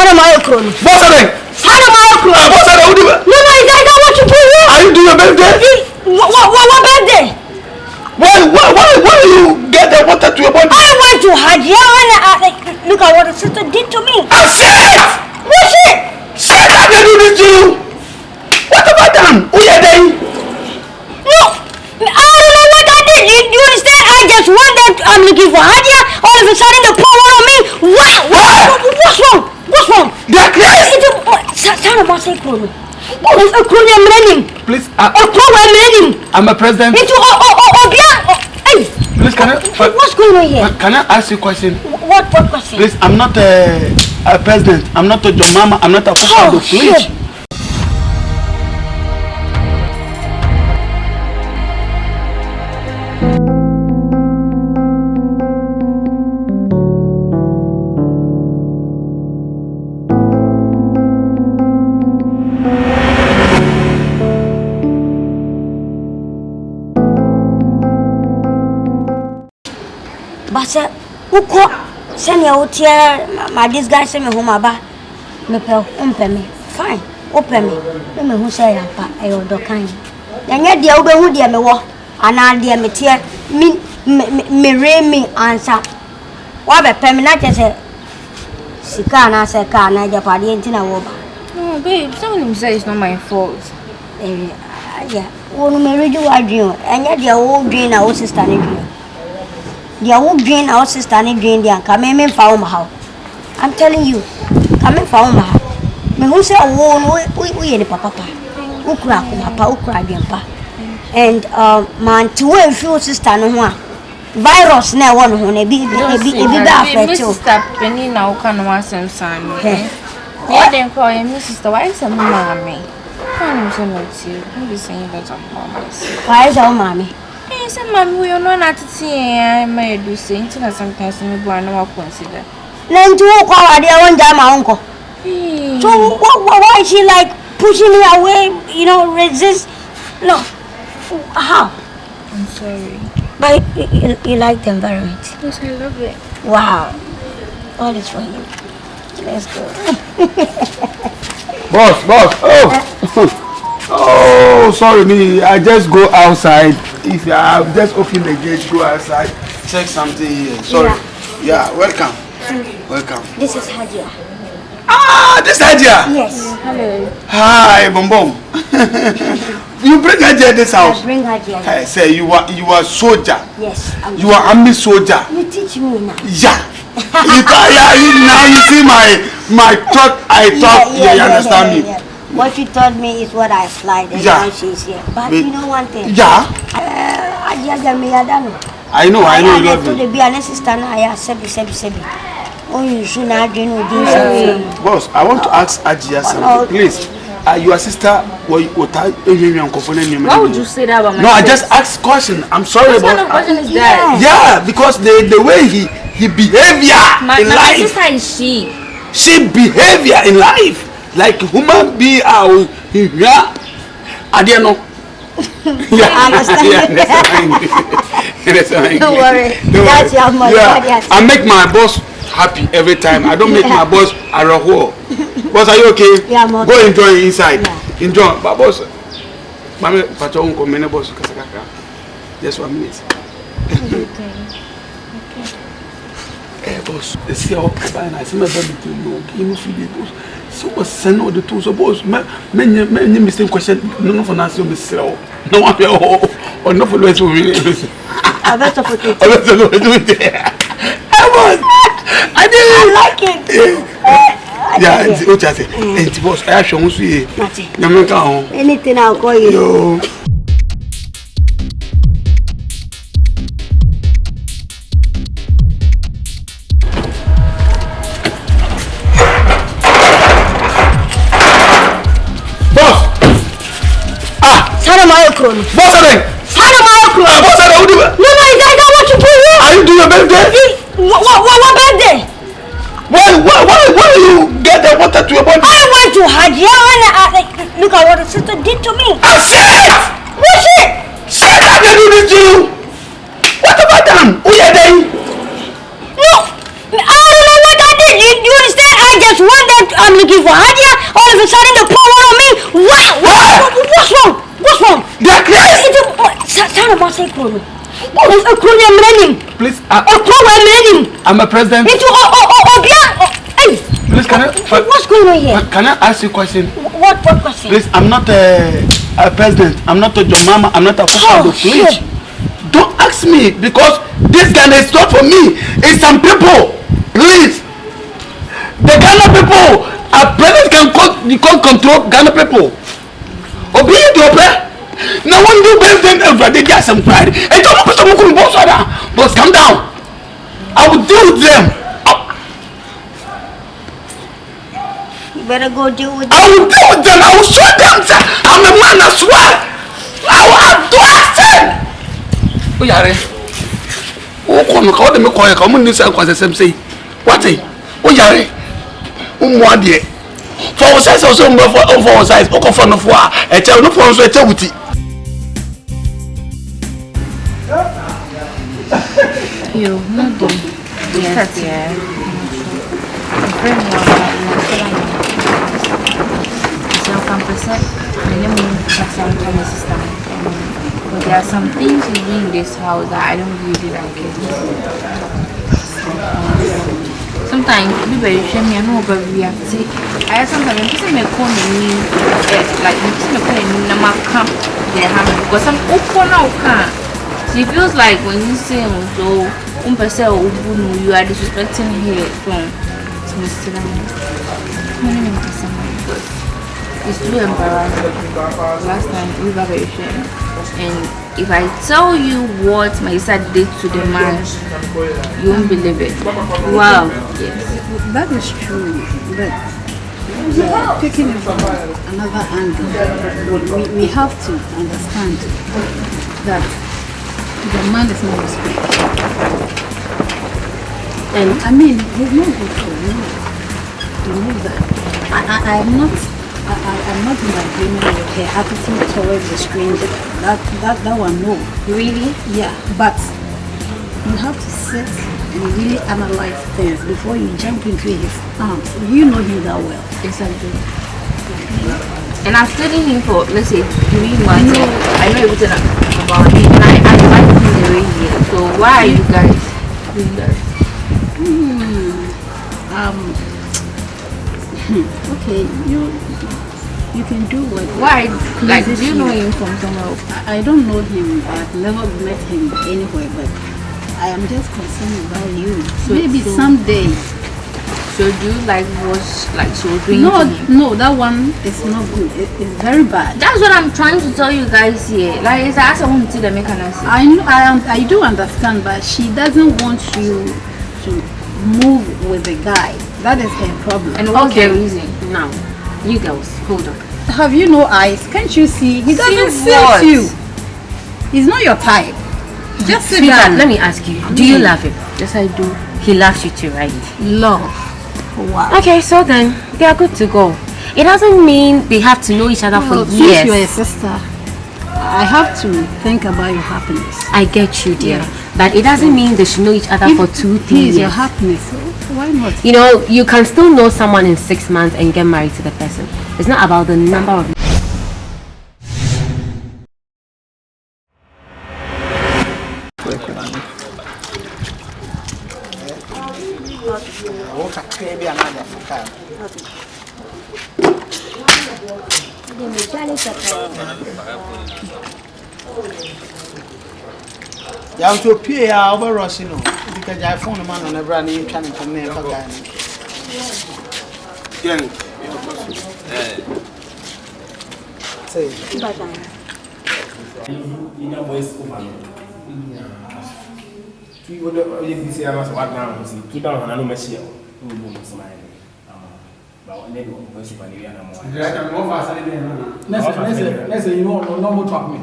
Sana Mayokron. Boss of it. Sana Mayokron. Boss of it. No, is that what you do? Are you doing your birthday? What birthday? Why you get the water to your body? I went to Hajia and look at what the sister did to me. I said! What shit? Said I didn't do this to you. What have I done? Who are they? No, I don't know what I did. You understand? I just went there. I'm looking for Hajia. All of a sudden, the poor one on me. What's wrong? What's wrong? They're crazy. Please, I'm a president. Please, what's going on here? Can I ask you a question? What question? Please, I'm not a president. I'm not a your mama. I'm not a official. Please. Basa, uko send your tear my this guy send me home aba me pe me fine open me who say apa e odo kan nya dia wo be hu dia me wo ana dia me tear me re me answer wa be pe me na che se sika na se ka na ja pa dia ntina wo ba no babe someone say it's not my fault yeah wo no me reju wa dream nya dia wo dream na wo sister ni dream. They are drain our sister and drain the come in found how. I'm telling you, come in found how. Me who say we any papa who crack papa who cry grandpa. And man to a few sister no one. Virus now one who be that stop penny now can want some son. Yeah, then call him Mrs. Why is a mama me? I'm saying that why is our mommy? Yes, ma'am, we are not to see. I may do things and sometimes we will consider. Then to walk out, I won't my uncle. So, why is she like pushing me away? You know, resist? No. How? I'm sorry. But you like the environment? Yes, I love it. Wow. All is for you. Let's go. Boss. Oh, sorry me. I just go outside. If you have just opened the gate, go outside, check something here. Sorry. Yeah, welcome. Welcome. This is Hajia. Ah, this is Hajia. Yes. Hello. Hi, Bom. You bring Hajia in this house. I bring Hajia. Hey, say you are soldier. Yes. You are army soldier. You teach me now. Yeah. Now you see my thought. You understand me. What you taught me is what I applied, and now she's here. But you know one thing? Yeah. I know you love me. To be an assistant, I sebi. Oh, you should not do boss, I want to ask Hajia something, please. Your sister, why would you say that about my No, I just asked question. I'm sorry about that. What kind of question is that? Yeah, because the way he behavior in life. My sister is she. She behavior in life. Like human being out yeah. I didn't know. Yeah, I understand. Don't worry. That's your mother. Yeah. I make my boss happy every time. I don't make my boss a roho. Boss, are you okay? Yeah, I'm okay. Go enjoy inside. Yeah. Enjoy. But boss, mami pacho unko mene boss kasakaka. Just 1 minute. Okay. Boss, see how I see my baby to you. You feel it, boss. So was send all the tools, boss. Many mistake question. No for answer me sell. No one or no for the rest of me. I better put it. I didn't like it. Yeah, it's what I say. And boss, I show you. Anything I'll call you. Boss of it! Boss of it! No, is that what you do here? Are you doing your birthday? What birthday? Why you get the water to your body? I went to Hajia and look at what the sister did to me. I said! What shit? Said I didn't do this to you! What have I done? Who are they? No, I don't know what I did. You understand? I just went there. looking for Hajia. All of a sudden the poor on me. What's wrong? What's wrong? They're crazy. Please, I'm a president. Please, what's going on here? Can I ask you a question? What question? Please, I'm not a president. I'm not a your mama. I'm not a official. Please, don't ask me because this Ghana is not for me. It's some people. Please, the Ghana people. A president can't control Ghana people. Obey the opera. No one do president every day. Some pride. And don't put some boss. Boss, calm down. I will deal with them. You better go deal with them. I will deal with them. I will show them. I'm a man as well. I will have to ask them. Oh, yeah. Oh, come on, come on, this is the same. What? Oh, yeah. Oh, dear. For size also for size. Okay, for no for a child, no for so a child. You, no, yes, yeah. But there are some things you do in this house that I don't really like it. Sometimes people show me I know but react. I sometimes people may call me like people may call me nama camp they have because some open now can. She feels like when you say so you are disrespecting her from Mr. It's too embarrassing. Last time we were very shame. And if I tell you what my sister did to the man, you won't believe it. Wow. Yes. That is true. But taking it from another angle, we have to understand that the man is not respected. And I mean, he's not good for you. You know that. I'm not in agreement with her attitude towards the stranger. That one, no. Really? Yeah, but you have to sit and really analyze things before you jump into his arms. You know him that well. Exactly. And I've studied him for, let's say, 3 months. I know everything about him. And I like him the way he is. So why are you guys doing that? Okay, you can do what. Why? Like, do you know him from somewhere else? I don't know him. I've never met him anywhere, but I am just concerned about you. So, maybe someday. So do you like was like so doing? No, that one is not good. It's very bad. That's what I'm trying to tell you guys here. Like, it's as I want to see the mechanism. I know, I do understand, but she doesn't want you to move with the guy. That is her problem. And what's the reason? Now, you girls, hold on. Have you no eyes? Can't you see? He doesn't suit you. He's not your type. Just sit down. Let me ask you. Do you love him? Yes, I do. He loves you too, right? Love. Wow. Okay, so then they are good to go. It doesn't mean they have to know each other for years. Since you're a sister, I have to think about your happiness. I get you, dear. Yeah. But it doesn't mean they should know each other for 2-3 years. Your happiness. So why not? You know, you can still know someone in 6 months and get married to the person. It's not about the number of. Yeah, to appear over Rossino because I found a man on a brand new channel from me. Let's say you know, no more talk me.